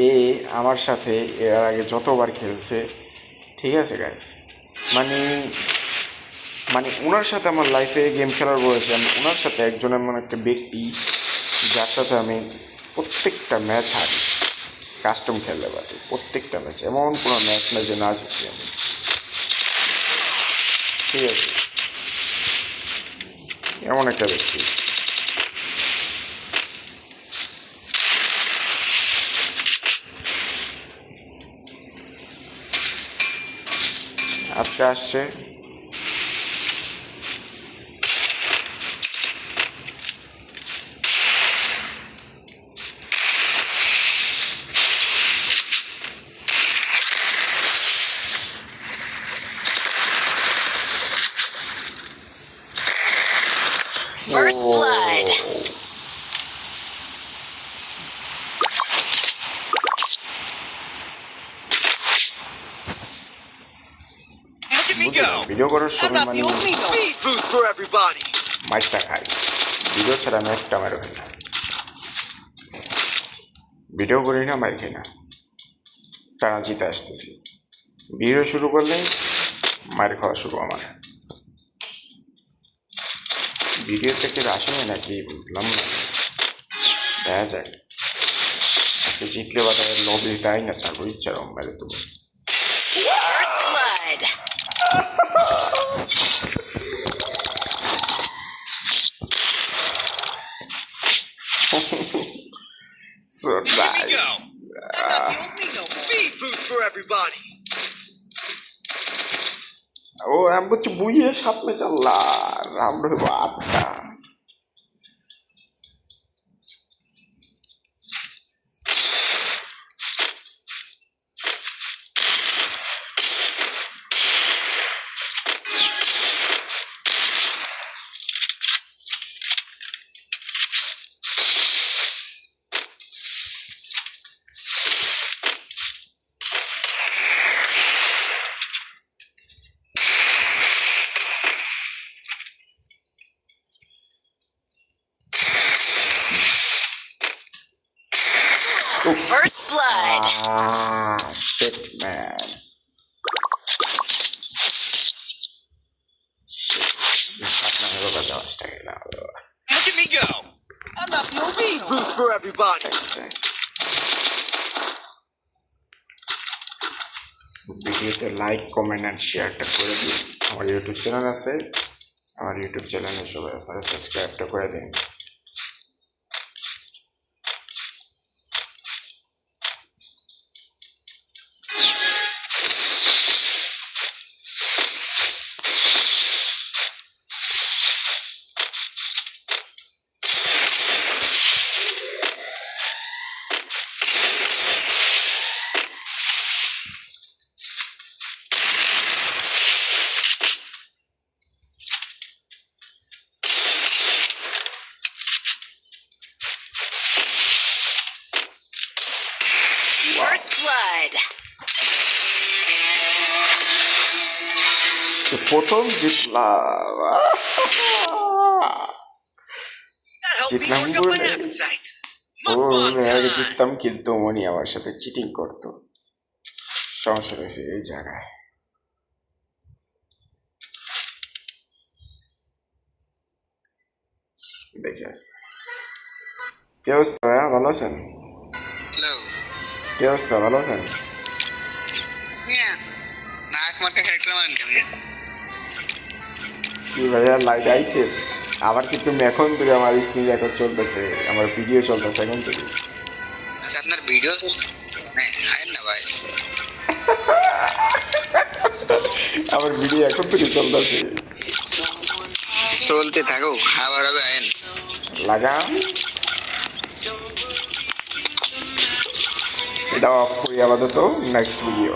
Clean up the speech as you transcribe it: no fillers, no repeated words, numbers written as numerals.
এ আমার সাথে এর আগে যতবার খেলছে, ঠিক আছে গাইস, মানে মানে ওনার সাথে আমার লাইফে গেম খেলার বয়সে আমি ওনার সাথে একজন এমন একটা ব্যক্তি যার সাথে আমি প্রত্যেকটা ম্যাচ হারি কাস্টম খেললে বাদে। প্রত্যেকটা ম্যাচ, এমন কোনো ম্যাচ না যে না জিতি আমি, ঠিক আছে, এমন একটা ব্যক্তি। আজকে আসছে First blood. Look at me go. Video করার I'm সময় not মানে the only speed boost for everybody. মাইটটা খাই, ভিডিও ছাড়া আমি একটা মারও খাই না, ভিডিও করি না, মার খাই না, টানা জিতে আসতেছি। ভিডিও শুরু করলে মার খাওয়া শুরু আমার। ভিডিও থেকে আসে নাকি বুঝলাম না, দেখা যায়। আজকে জিতলে বা তাদের লবি তাই না, তারপর ইচ্ছা রকম মেরে তুমি। First blood. So Here we go. nice. I'm not the only no speed boost for everybody. ও আমি বলছি বুইয়ে সামনে চাল্লা রাউন্ড হইব 8টা। First blood. Shit, man. Shit. Not gonna go back to now. Look at me go. I'm not the only speed boost for everybody. ভিডিওতে like comment and শেয়ারটা করে দিন। আমার ইউটিউব চ্যানেল আছে, আমার ইউটিউব চ্যানেলে সবাই আপনারা সাবস্ক্রাইবটা করে দিন। First blood. প্রথম জিতলাম, That helped me জিতলাম work up my বলে। appetite. ও Mukbang আগে time. জিততাম কিন্তু মনি আমার সাথে চিটিং করতো। সমস্যা রয়েছে এই জায়গায়। দেখে কি অবস্থা ভাইয়া, ভালো আছেন? হ্যালো কি অবস্থা, ভালো আছেন? মিয়া নাক মারতে ক্যারেক্টার মারেন কেমন? কি ভাইয়া লাইট আইছে? আবার কি তুমি এখন থেকে আমার স্ক্রিন রেকর্ড চলতেছে, আমার ভিডিও চলতেছে এখন থেকে? আপনার ভিডিও আয়েন না ভাই, আমার ভিডিও এখন থেকে চলতেছে, চলতে থাকুক, আবার হবে আয়েন। লাগা এটা অফ করি আপাতত, নেক্সট ভিডিও।